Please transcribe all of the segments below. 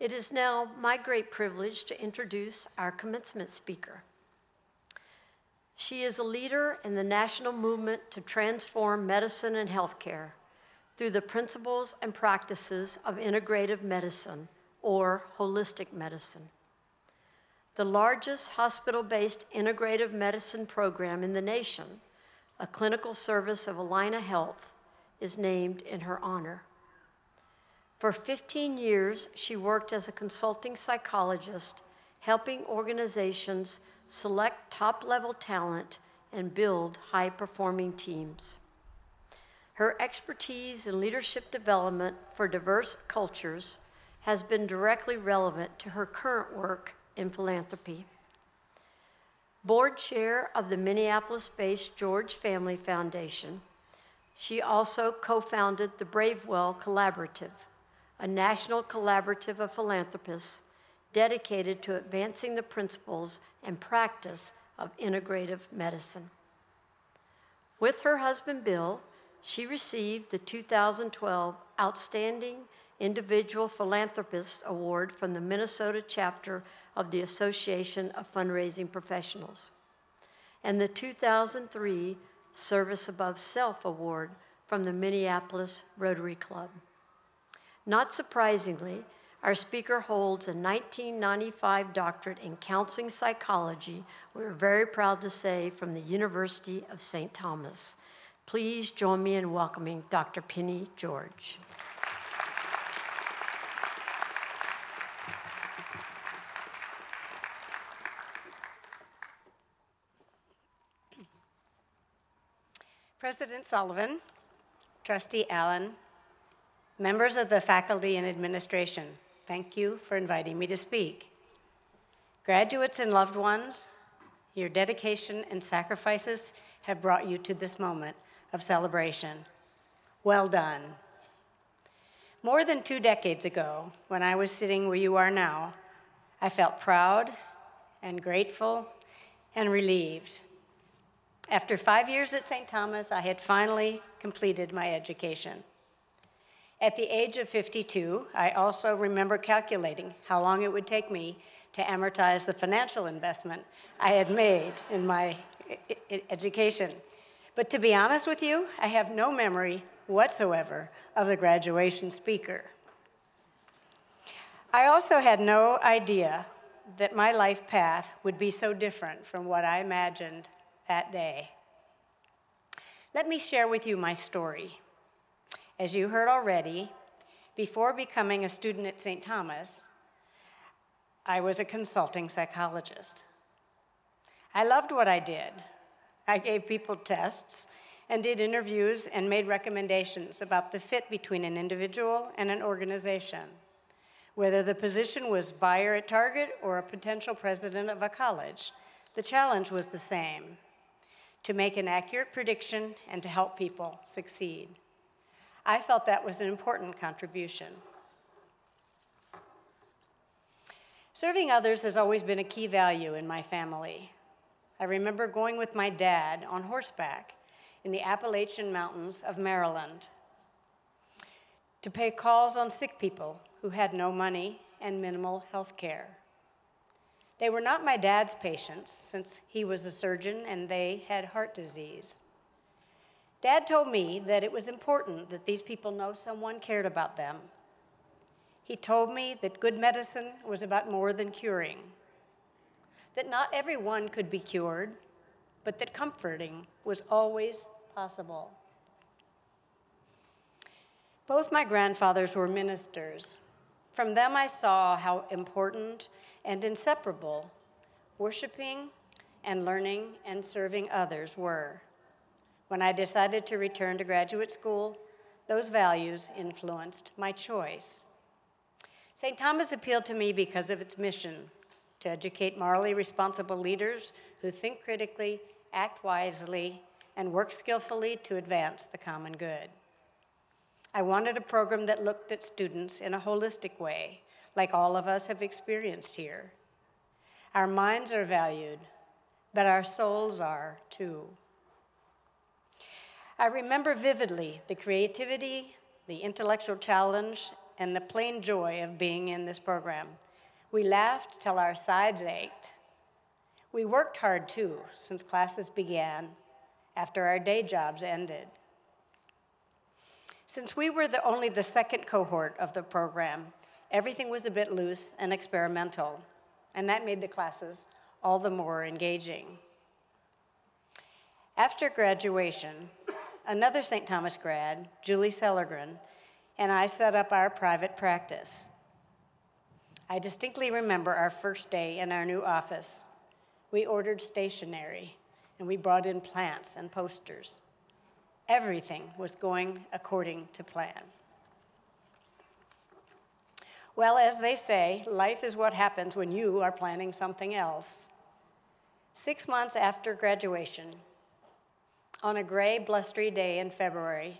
It is now my great privilege to introduce our commencement speaker. She is a leader in the national movement to transform medicine and healthcare through the principles and practices of integrative medicine, or holistic medicine. The largest hospital-based integrative medicine program in the nation, a clinical service of Allina Health, is named in her honor. For 15 years, she worked as a consulting psychologist, helping organizations select top-level talent and build high-performing teams. Her expertise in leadership development for diverse cultures has been directly relevant to her current work in philanthropy. Board chair of the Minneapolis-based George Family Foundation, she also co-founded the Bravewell Collaborative, a national collaborative of philanthropists dedicated to advancing the principles and practice of integrative medicine. With her husband, Bill, she received the 2012 Outstanding Individual Philanthropist Award from the Minnesota chapter of the Association of Fundraising Professionals, and the 2003 Service Above Self Award from the Minneapolis Rotary Club. Not surprisingly, our speaker holds a 1995 doctorate in counseling psychology, we're very proud to say, from the University of St. Thomas. Please join me in welcoming Dr. Penny George. President Sullivan, Trustee Allen, members of the faculty and administration, thank you for inviting me to speak. Graduates and loved ones, your dedication and sacrifices have brought you to this moment of celebration. Well done. More than 2 decades ago, when I was sitting where you are now, I felt proud and grateful and relieved. After 5 years at St. Thomas, I had finally completed my education. At the age of 52, I also remember calculating how long it would take me to amortize the financial investment I had made in my education. But to be honest with you, I have no memory whatsoever of the graduation speaker. I also had no idea that my life path would be so different from what I imagined that day. Let me share with you my story. As you heard already, before becoming a student at St. Thomas, I was a consulting psychologist. I loved what I did. I gave people tests and did interviews and made recommendations about the fit between an individual and an organization, whether the position was buyer at Target or a potential president of a college. The challenge was the same: to make an accurate prediction and to help people succeed. I felt that was an important contribution. Serving others has always been a key value in my family. I remember going with my dad on horseback in the Appalachian Mountains of Maryland to pay calls on sick people who had no money and minimal health care. They were not my dad's patients, since he was a surgeon and they had heart disease. Dad told me that it was important that these people know someone cared about them. He told me that good medicine was about more than curing, that not everyone could be cured, but that comforting was always possible. Both my grandfathers were ministers. From them I saw how important and inseparable worshiping and learning and serving others were. When I decided to return to graduate school, those values influenced my choice. St. Thomas appealed to me because of its mission to educate morally responsible leaders who think critically, act wisely, and work skillfully to advance the common good. I wanted a program that looked at students in a holistic way, like all of us have experienced here. Our minds are valued, but our souls are too. I remember vividly the creativity, the intellectual challenge, and the plain joy of being in this program. We laughed till our sides ached. We worked hard too, since classes began after our day jobs ended. Since we were only the second cohort of the program, everything was a bit loose and experimental, and that made the classes all the more engaging. After graduation, another St. Thomas grad, Julie Sellergren, and I set up our private practice. I distinctly remember our first day in our new office. We ordered stationery, and we brought in plants and posters. Everything was going according to plan. Well, as they say, life is what happens when you are planning something else. 6 months after graduation, on a gray, blustery day in February,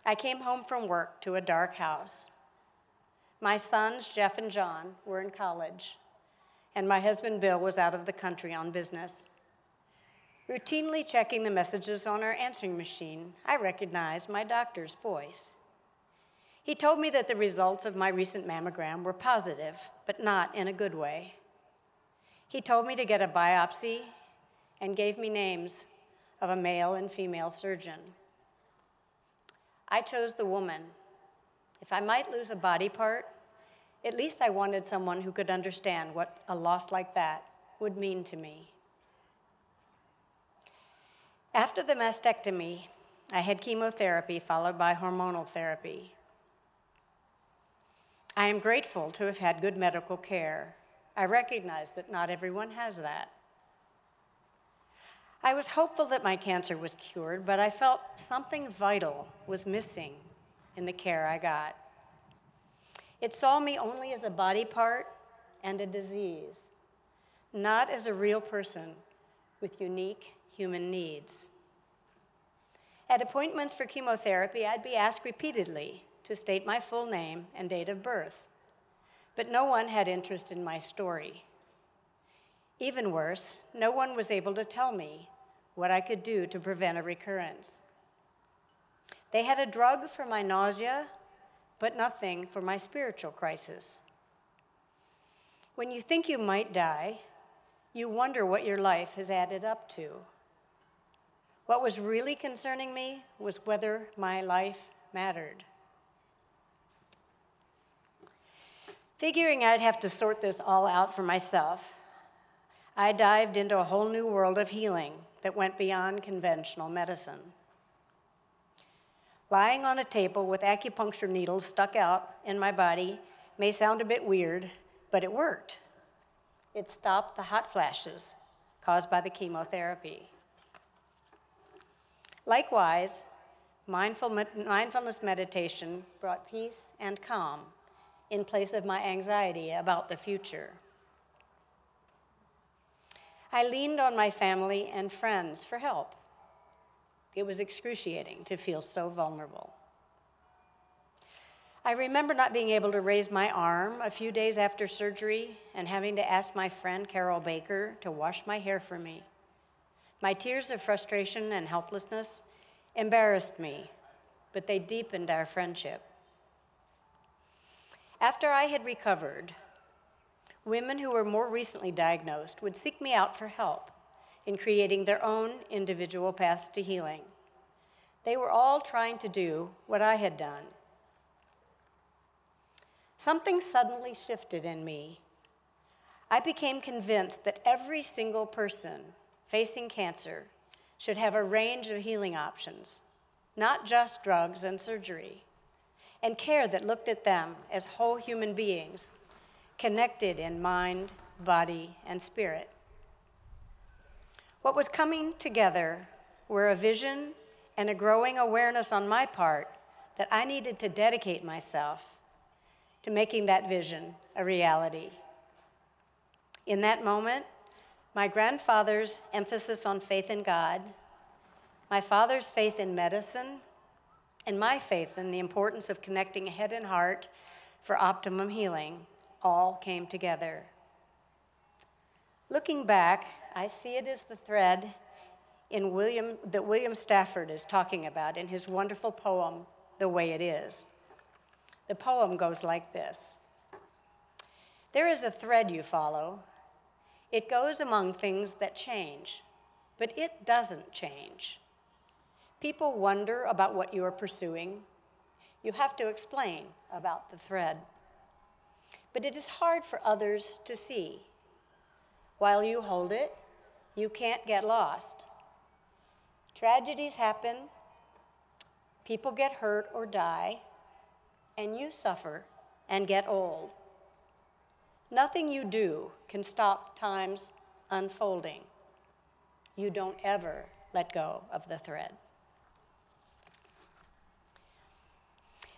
I came home from work to a dark house. My sons, Jeff and John, were in college, and my husband, Bill, was out of the country on business. Routinely checking the messages on our answering machine, I recognized my doctor's voice. He told me that the results of my recent mammogram were positive, but not in a good way. He told me to get a biopsy and gave me names of a male and female surgeon. I chose the woman. If I might lose a body part, at least I wanted someone who could understand what a loss like that would mean to me. After the mastectomy, I had chemotherapy followed by hormonal therapy. I am grateful to have had good medical care. I recognize that not everyone has that. I was hopeful that my cancer was cured, but I felt something vital was missing in the care I got. It saw me only as a body part and a disease, not as a real person with unique human needs. At appointments for chemotherapy, I'd be asked repeatedly to state my full name and date of birth, but no one had interest in my story. Even worse, no one was able to tell me what I could do to prevent a recurrence. They had a drug for my nausea, but nothing for my spiritual crisis. When you think you might die, you wonder what your life has added up to. What was really concerning me was whether my life mattered. Figuring I'd have to sort this all out for myself, I dived into a whole new world of healing that went beyond conventional medicine. Lying on a table with acupuncture needles stuck out in my body may sound a bit weird, but it worked. It stopped the hot flashes caused by the chemotherapy. Likewise, mindfulness meditation brought peace and calm in place of my anxiety about the future. I leaned on my family and friends for help. It was excruciating to feel so vulnerable. I remember not being able to raise my arm a few days after surgery and having to ask my friend Carol Baker to wash my hair for me. My tears of frustration and helplessness embarrassed me, but they deepened our friendship. After I had recovered, women who were more recently diagnosed would seek me out for help in creating their own individual paths to healing. They were all trying to do what I had done. Something suddenly shifted in me. I became convinced that every single person facing cancer should have a range of healing options, not just drugs and surgery, and care that looked at them as whole human beings, connected in mind, body, and spirit. What was coming together were a vision and a growing awareness on my part that I needed to dedicate myself to making that vision a reality. In that moment, my grandfather's emphasis on faith in God, my father's faith in medicine, and my faith in the importance of connecting head and heart for optimum healing all came together. Looking back, I see it as the thread that William Stafford is talking about in his wonderful poem, The Way It Is. The poem goes like this. There is a thread you follow. It goes among things that change, but it doesn't change. People wonder about what you are pursuing. You have to explain about the thread. But it is hard for others to see. While you hold it, you can't get lost. Tragedies happen, people get hurt or die, and you suffer and get old. Nothing you do can stop time's unfolding. You don't ever let go of the thread.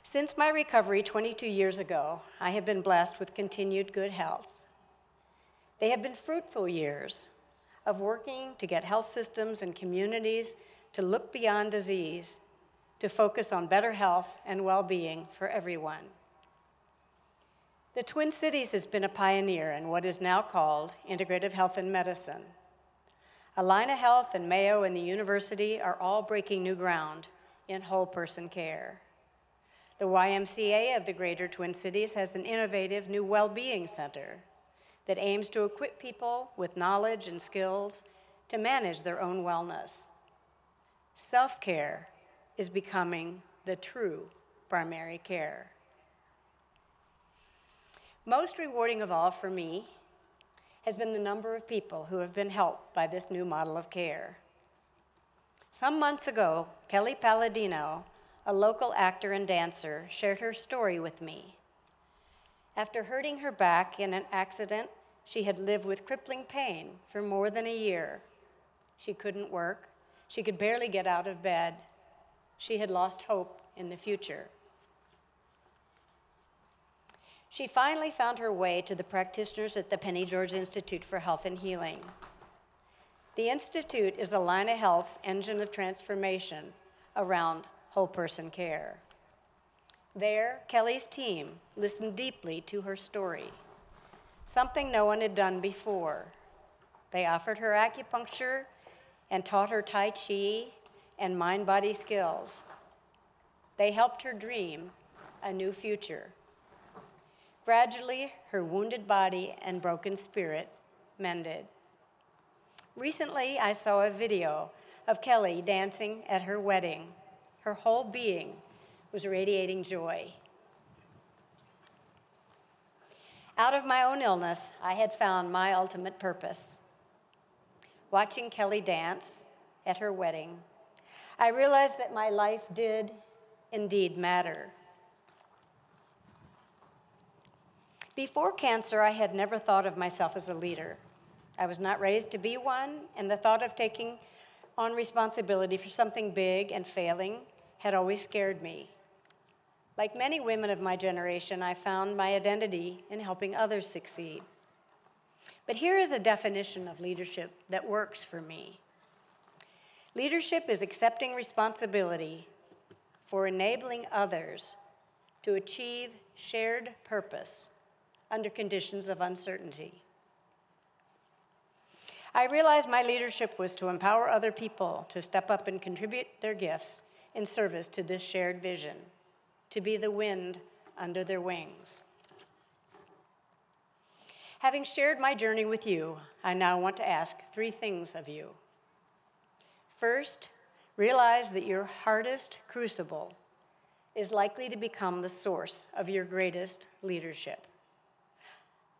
Since my recovery 22 years ago, I have been blessed with continued good health. They have been fruitful years of working to get health systems and communities to look beyond disease, to focus on better health and well-being for everyone. The Twin Cities has been a pioneer in what is now called integrative health and medicine. Allina Health and Mayo and the university are all breaking new ground in whole person care. The YMCA of the Greater Twin Cities has an innovative new well-being center that aims to equip people with knowledge and skills to manage their own wellness. Self-care is becoming the true primary care. Most rewarding of all for me has been the number of people who have been helped by this new model of care. Some months ago, Kelly Palladino, a local actor and dancer, shared her story with me. After hurting her back in an accident, she had lived with crippling pain for more than a year. She couldn't work. She could barely get out of bed. She had lost hope in the future. She finally found her way to the practitioners at the Penny George Institute for Health and Healing. The Institute is Allina Health's engine of transformation around whole person care. There, Kelly's team listened deeply to her story, something no one had done before. They offered her acupuncture and taught her Tai Chi and mind-body skills. They helped her dream a new future. Gradually, her wounded body and broken spirit mended. Recently, I saw a video of Kelly dancing at her wedding. Her whole being was radiating joy. Out of my own illness, I had found my ultimate purpose. Watching Kelly dance at her wedding, I realized that my life did indeed matter. Before cancer, I had never thought of myself as a leader. I was not raised to be one, and the thought of taking on responsibility for something big and failing had always scared me. Like many women of my generation, I found my identity in helping others succeed. But here is a definition of leadership that works for me. Leadership is accepting responsibility for enabling others to achieve shared purpose under conditions of uncertainty. I realized my leadership was to empower other people to step up and contribute their gifts in service to this shared vision, to be the wind under their wings. Having shared my journey with you, I now want to ask 3 things of you. First, realize that your hardest crucible is likely to become the source of your greatest leadership.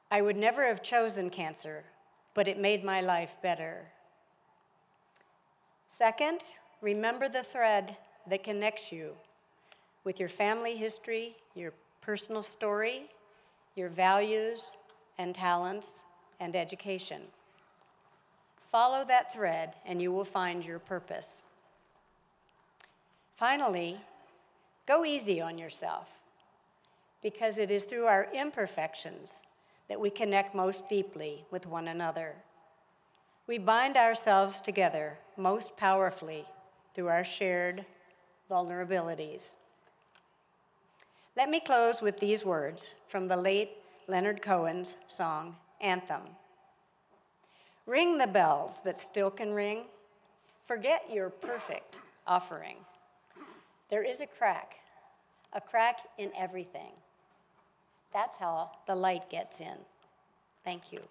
I would never have chosen cancer, but it made my life better. Second, remember the thread that connects you with your family history, your personal story, your values and talents and education. Follow that thread and you will find your purpose. Finally, go easy on yourself, because it is through our imperfections that we connect most deeply with one another. We bind ourselves together most powerfully through our shared vulnerabilities. Let me close with these words from the late Leonard Cohen's song, Anthem. Ring the bells that still can ring. Forget your perfect offering. There is a crack, a crack in everything. That's how the light gets in. Thank you.